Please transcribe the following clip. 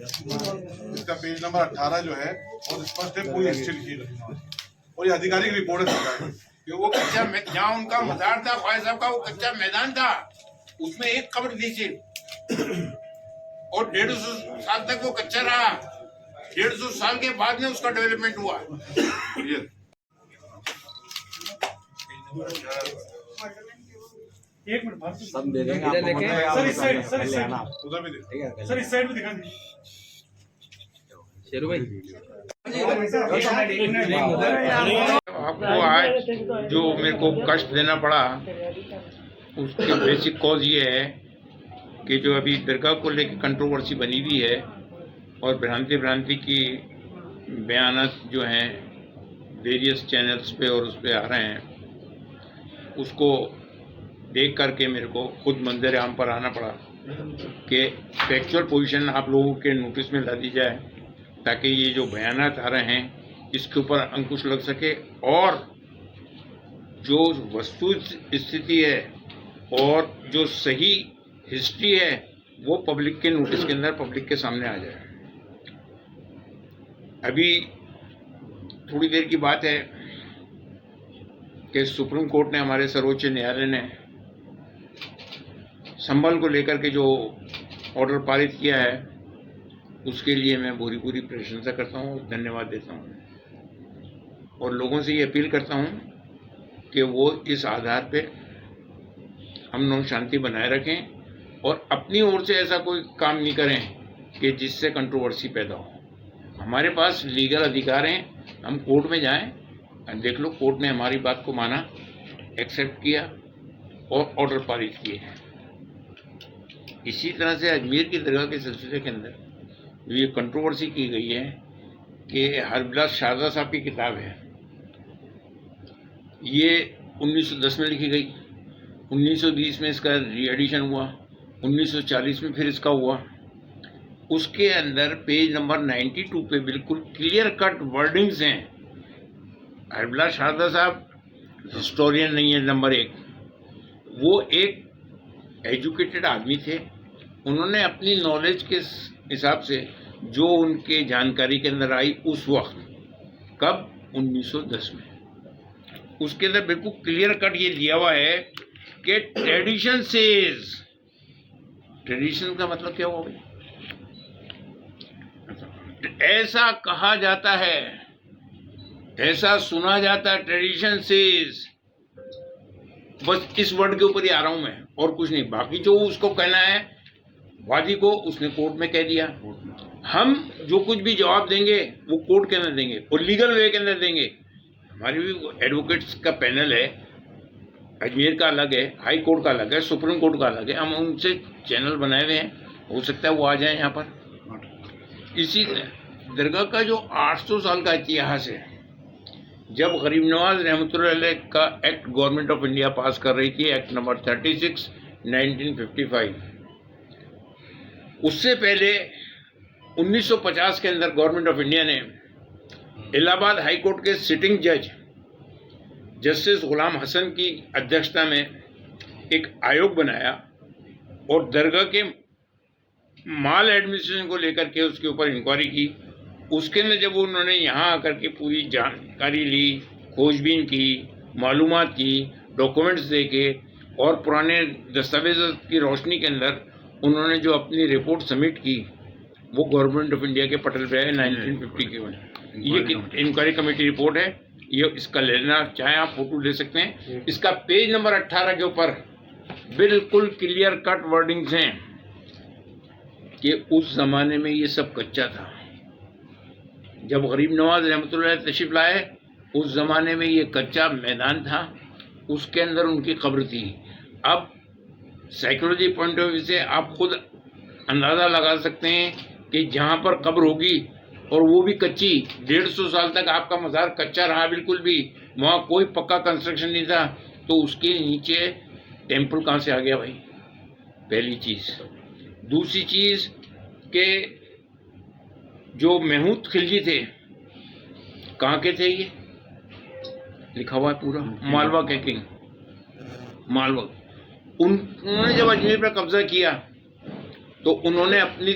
इसका page number 18 जो है और स्पष्ट है, पूरी हिस्ट्री लिखी है और ये आधिकारिक रिपोर्ट है सरकार की। कि वो कच्चा जहाँ उनका मजार था ख्वाजा साहब का, वो कच्चा मैदान था, उसमें एक कब्र थी सिर्फ, और 150 साल तक वो कच्चा रहा। 150 साल के बाद में उसका डेवलपमेंट हुआ। एक मिनट सब दे देंगे इधर लेके सर इस साइड उधर भी देखो। सर इस साइड में दिखा दीजिए शेरू भाई। आपको आज जो मेरे को कष्ट देना पड़ा, उसके बेसिक कॉज ये है कि जो अभी दरगाह को लेकर कंट्रोवर्सी बनी हुई है और भ्रांति की बयानात जो हैं वेरियस चैनल्स पे और उस पे आ रहे हैं, उसको देख करके मेरे को खुद मंजर आम पर आना पड़ा कि फैक्चुअल पोजीशन आप लोगों के नोटिस में ला दी जाए, ताकि ये जो बयानात आ रहे हैं इसके ऊपर अंकुश लग सके और जो वस्तु स्थिति है और जो सही हिस्ट्री है वो पब्लिक के नोटिस के अंदर, पब्लिक के सामने आ जाए। अभी थोड़ी देर की बात है कि सुप्रीम कोर्ट ने, हमारे सर्वोच्च न्यायालय ने संभल को लेकर के जो ऑर्डर पारित किया है, उसके लिए मैं पूरी प्रशंसा करता हूँ, धन्यवाद देता हूँ और लोगों से ये अपील करता हूँ कि वो इस आधार पे अमन शांति बनाए रखें और अपनी ओर से ऐसा कोई काम नहीं करें कि जिससे कंट्रोवर्सी पैदा हो। हमारे पास लीगल अधिकार हैं, हम कोर्ट में जाएं, देख लो कोर्ट ने हमारी बात को माना, एक्सेप्ट किया और ऑर्डर पारित किए हैं। इसी तरह से अजमेर की दरगाह के सिलसिले के अंदर जो ये कंट्रोवर्सी की गई है कि हरबिलास शारदा साहब की किताब है, ये 1910 में लिखी गई, 1920 में इसका री एडिशन हुआ, 1940 में फिर इसका हुआ। उसके अंदर पेज नंबर 92 पे बिल्कुल क्लियर कट वर्डिंग्स हैं। हरबिलास शारदा साहब हिस्टोरियन नहीं है, नंबर 1, वो एक एजुकेटेड आदमी थे। उन्होंने अपनी नॉलेज के हिसाब से जो उनके जानकारी के अंदर आई उस वक्त, कब 1910 में, उसके अंदर बिल्कुल क्लियर कट ये दिया हुआ है कि ट्रेडिशन सेज, ट्रेडिशन का मतलब क्या हुआ, ऐसा कहा जाता है, ऐसा सुना जाता है, ट्रेडिशन सेज, बस इस वर्ड के ऊपर ही आ रहा हूं मैं और कुछ नहीं। बाकी जो उसको कहना है वादी को, उसने कोर्ट में कह दिया। हम जो कुछ भी जवाब देंगे वो कोर्ट के अंदर देंगे और लीगल वे के अंदर देंगे। हमारी भी एडवोकेट्स का पैनल है, अजमेर का अलग है, हाई कोर्ट का अलग है, सुप्रीम कोर्ट का अलग है, हम उनसे चैनल बनाए हुए हैं, हो सकता है वो आ जाए यहाँ पर। इसी दरगाह का जो 800 साल का इतिहास है, जब गरीब नवाज रहमतुल्लाह अलैह का एक्ट गवर्नमेंट ऑफ इंडिया पास कर रही थी, एक्ट नंबर 36 1955, उससे पहले 1950 के अंदर गवर्नमेंट ऑफ इंडिया ने इलाहाबाद हाई कोर्ट के सिटिंग जज जस्टिस गुलाम हसन की अध्यक्षता में एक आयोग बनाया और दरगाह के माल एडमिनिस्ट्रेशन को लेकर के उसके ऊपर इंक्वायरी की। उसके अंदर जब उन्होंने यहाँ आकर के पूरी जानकारी ली, खोजबीन की, मालूमात की, डॉक्यूमेंट्स देके और पुराने दस्तावेज की रोशनी के अंदर उन्होंने जो अपनी रिपोर्ट सबमिट की, वो गवर्नमेंट ऑफ इंडिया के पटल पे है 1950 की। ये इंक्वायरी कमेटी रिपोर्ट है, ये इसका लेना चाहे आप फोटो ले सकते हैं। इसका पेज नंबर 18 के ऊपर बिल्कुल क्लियर कट वर्डिंग्स हैं कि उस जमाने में ये सब कच्चा था। जब गरीब नवाज रहमतुल्लाह तशरीफ लाए, उस जमाने में ये कच्चा मैदान था, उसके अंदर उनकी कब्र थी। अब साइकोलॉजी पॉइंट ऑफ व्यू से आप खुद अंदाज़ा लगा सकते हैं कि जहाँ पर कब्र होगी और वो भी कच्ची, 150 साल तक आपका मज़ार कच्चा रहा, बिल्कुल भी वहाँ कोई पक्का कंस्ट्रक्शन नहीं था, तो उसके नीचे टेम्पल कहाँ से आ गया भाई, पहली चीज़। दूसरी चीज़ के जो महमूद खिलजी थे, कहाँ के थे, ये लिखा हुआ है पूरा, मालवा के किंग, मालवा। उन्होंने जब अजमेर पर कब्जा किया तो उन्होंने अपनी